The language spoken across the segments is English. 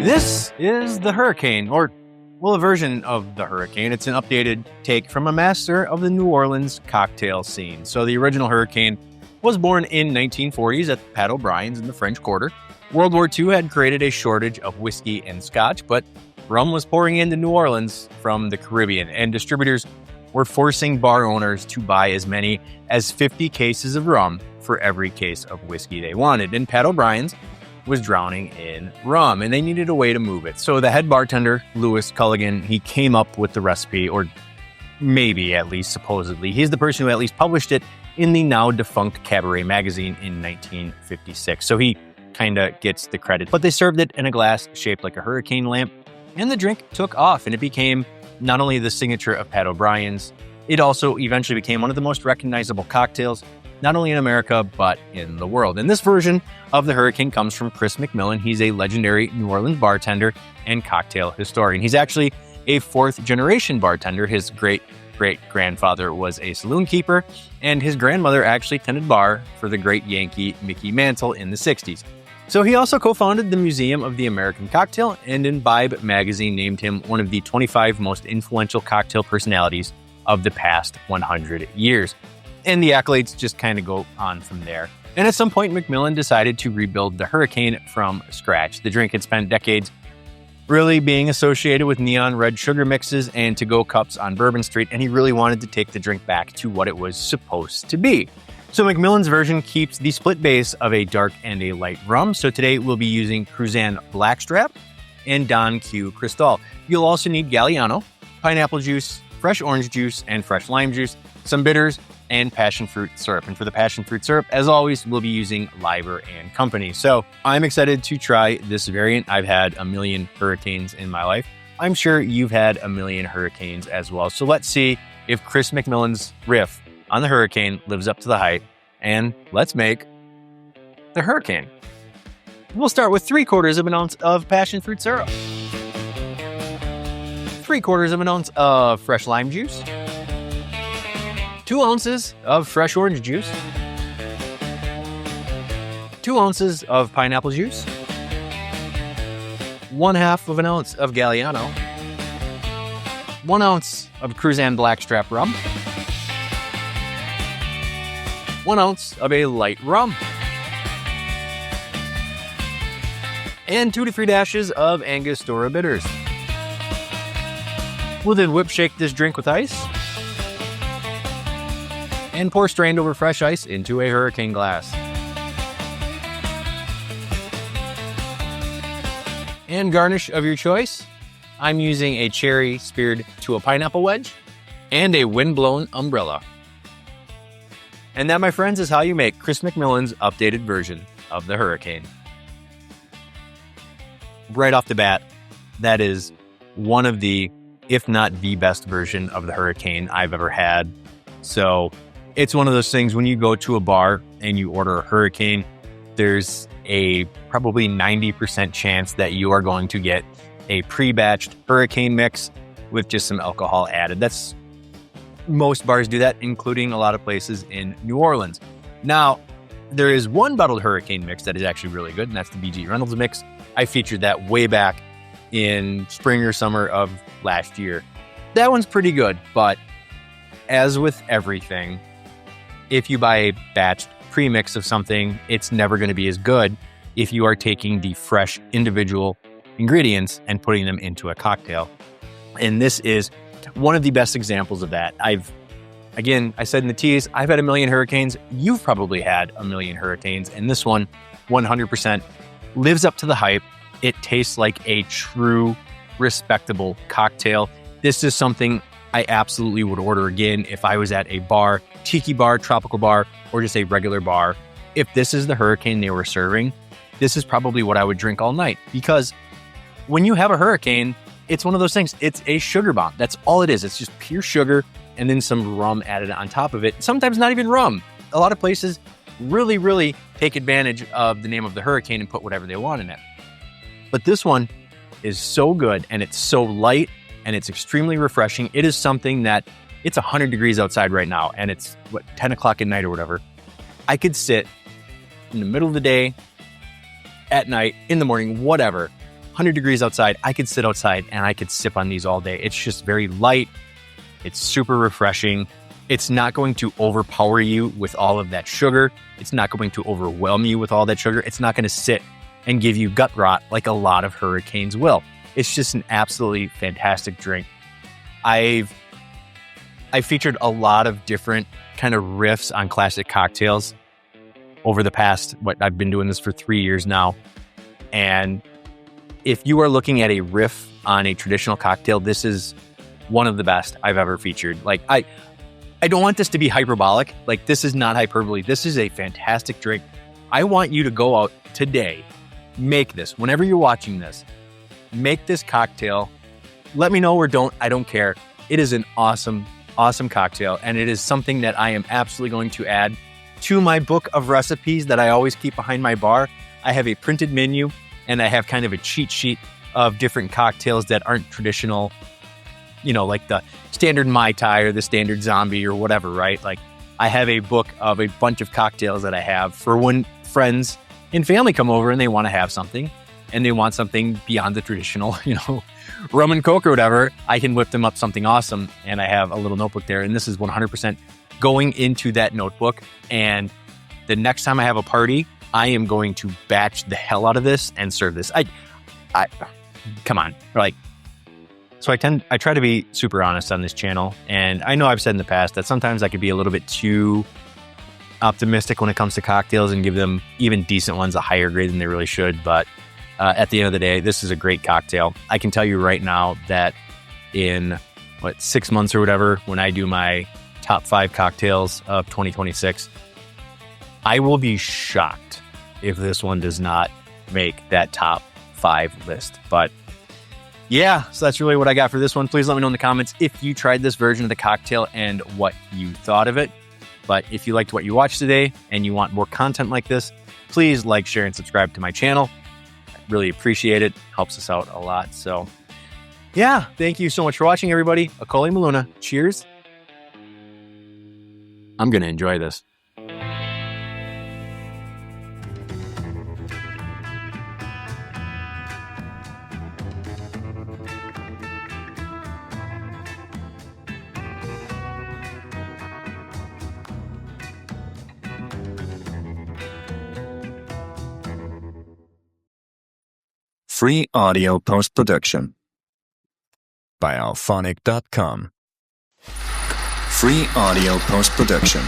This is the Hurricane, or, well, a version of the Hurricane. It's an updated take from a master of the New Orleans cocktail scene. So the original Hurricane was born in 1940s at Pat O'Brien's in the French Quarter. World War II had created a shortage of whiskey and scotch, but rum was pouring into New Orleans from the Caribbean, and distributors were forcing bar owners to buy as many as 50 cases of rum for every case of whiskey they wanted. And Pat O'Brien's was drowning in rum, and they needed a way to move it. So the head bartender, Louis Culligan, he came up with the recipe, or maybe at least supposedly. He's the person who at least published it in the now defunct Cabaret magazine in 1956. So he kind of gets the credit. But they served it in a glass shaped like a hurricane lamp, and the drink took off, and it became not only the signature of Pat O'Brien's, it also eventually became one of the most recognizable cocktails, not only in America, but in the world. And this version of the Hurricane comes from Chris McMillian. He's a legendary New Orleans bartender and cocktail historian. He's actually a fourth-generation bartender. His great-great-grandfather was a saloon keeper, and his grandmother actually tended bar for the great Yankee Mickey Mantle in the 60s. So he also co-founded the Museum of the American Cocktail, and Imbibe magazine named him one of the 25 most influential cocktail personalities of the past 100 years. And the accolades just kind of go on from there. And at some point, McMillian decided to rebuild the Hurricane from scratch. The drink had spent decades really being associated with neon red sugar mixes and to-go cups on Bourbon Street, and he really wanted to take the drink back to what it was supposed to be. So McMillian's version keeps the split base of a dark and a light rum. So today we'll be using Cruzan Blackstrap and Don Q Cristal. You'll also need Galliano, pineapple juice, fresh orange juice, and fresh lime juice, some bitters, and passion fruit syrup. And for the passion fruit syrup, as always, we'll be using Liver and Company. So I'm excited to try this variant. I've had a million hurricanes in my life. I'm sure you've had a million hurricanes as well. So let's see if Chris McMillian's riff on the Hurricane lives up to the hype. And let's make the Hurricane. We'll start with 3/4 of an ounce of passion fruit syrup, 3/4 of an ounce of fresh lime juice, 2 ounces of fresh orange juice, 2 ounces of pineapple juice, 1/2 of an ounce of Galliano, 1 ounce of Cruzan Blackstrap rum, 1 ounce of a light rum, and 2 to 3 dashes of Angostura bitters. We'll then whip shake this drink with ice and pour strained over fresh ice into a Hurricane glass. And garnish of your choice. I'm using a cherry speared to a pineapple wedge and a windblown umbrella. And that, my friends, is how you make Chris McMillian's updated version of the Hurricane. Right off the bat, that is one of the, if not the best version of the Hurricane I've ever had. So it's one of those things when you go to a bar and you order a Hurricane, there's a probably 90% chance that you are going to get a pre-batched Hurricane mix with just some alcohol added. That's most bars do that, including a lot of places in New Orleans. Now, there is one bottled Hurricane mix that is actually really good, and that's the B.G. Reynolds mix. I featured that way back in spring or summer of last year. That one's pretty good, but as with everything, if you buy a batched premix of something, it's never going to be as good if you are taking the fresh individual ingredients and putting them into a cocktail. And this is one of the best examples of that. I said in the tease, I've had a million hurricanes. You've probably had a million hurricanes. And this one, 100%, lives up to the hype. It tastes like a true, respectable cocktail. This is something I absolutely would order again if I was at a bar, tiki bar, tropical bar, or just a regular bar. If this is the Hurricane they were serving, this is probably what I would drink all night. Because when you have a Hurricane, it's one of those things. It's a sugar bomb. That's all it is. It's just pure sugar and then some rum added on top of it. Sometimes not even rum. A lot of places really, really take advantage of the name of the Hurricane and put whatever they want in it. But this one is so good, and it's so light, and it's extremely refreshing. It is something that, it's 100 degrees outside right now, and it's 10 o'clock at night or whatever. I could sit in the middle of the day, at night, in the morning, whatever, 100 degrees outside, I could sit outside and I could sip on these all day. It's just very light. It's super refreshing. It's not going to overpower you with all of that sugar. It's not going to overwhelm you with all that sugar. It's not going to sit and give you gut rot like a lot of hurricanes will. It's just an absolutely fantastic drink. I featured a lot of different kind of riffs on classic cocktails over the past, I've been doing this for 3 years now. And if you are looking at a riff on a traditional cocktail, this is one of the best I've ever featured. Like, I don't want this to be hyperbolic. Like, this is not hyperbole. This is a fantastic drink. I want you to go out today, make this. Whenever you're watching this, make this cocktail. Let me know or don't. I don't care. It is an awesome, awesome cocktail. And it is something that I am absolutely going to add to my book of recipes that I always keep behind my bar. I have a printed menu and I have kind of a cheat sheet of different cocktails that aren't traditional, you know, like the standard Mai Tai or the standard zombie or whatever, right? Like, I have a book of a bunch of cocktails that I have for when friends and family come over and they want to have something and they want something beyond the traditional, you know, rum and coke or whatever. I can whip them up something awesome. And I have a little notebook there. And this is 100% going into that notebook. And the next time I have a party, I am going to batch the hell out of this and serve this. I come on. Like, so I try to be super honest on this channel. And I know I've said in the past that sometimes I could be a little bit too optimistic when it comes to cocktails and give them even decent ones a higher grade than they really should. But at the end of the day, this is a great cocktail. I can tell you right now that in 6 months or whatever, when I do my top 5 cocktails of 2026, I will be shocked if this one does not make that top 5 list. But yeah, so that's really what I got for this one. Please let me know in the comments if you tried this version of the cocktail and what you thought of it. But if you liked what you watched today and you want more content like this, please like, share, and subscribe to my channel. I really appreciate it. Helps us out a lot. So yeah, thank you so much for watching, everybody. Akoli Maluna. Cheers. I'm going to enjoy this. Free audio post-production by alphonic.com. Free audio post-production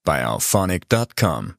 by alphonic.com.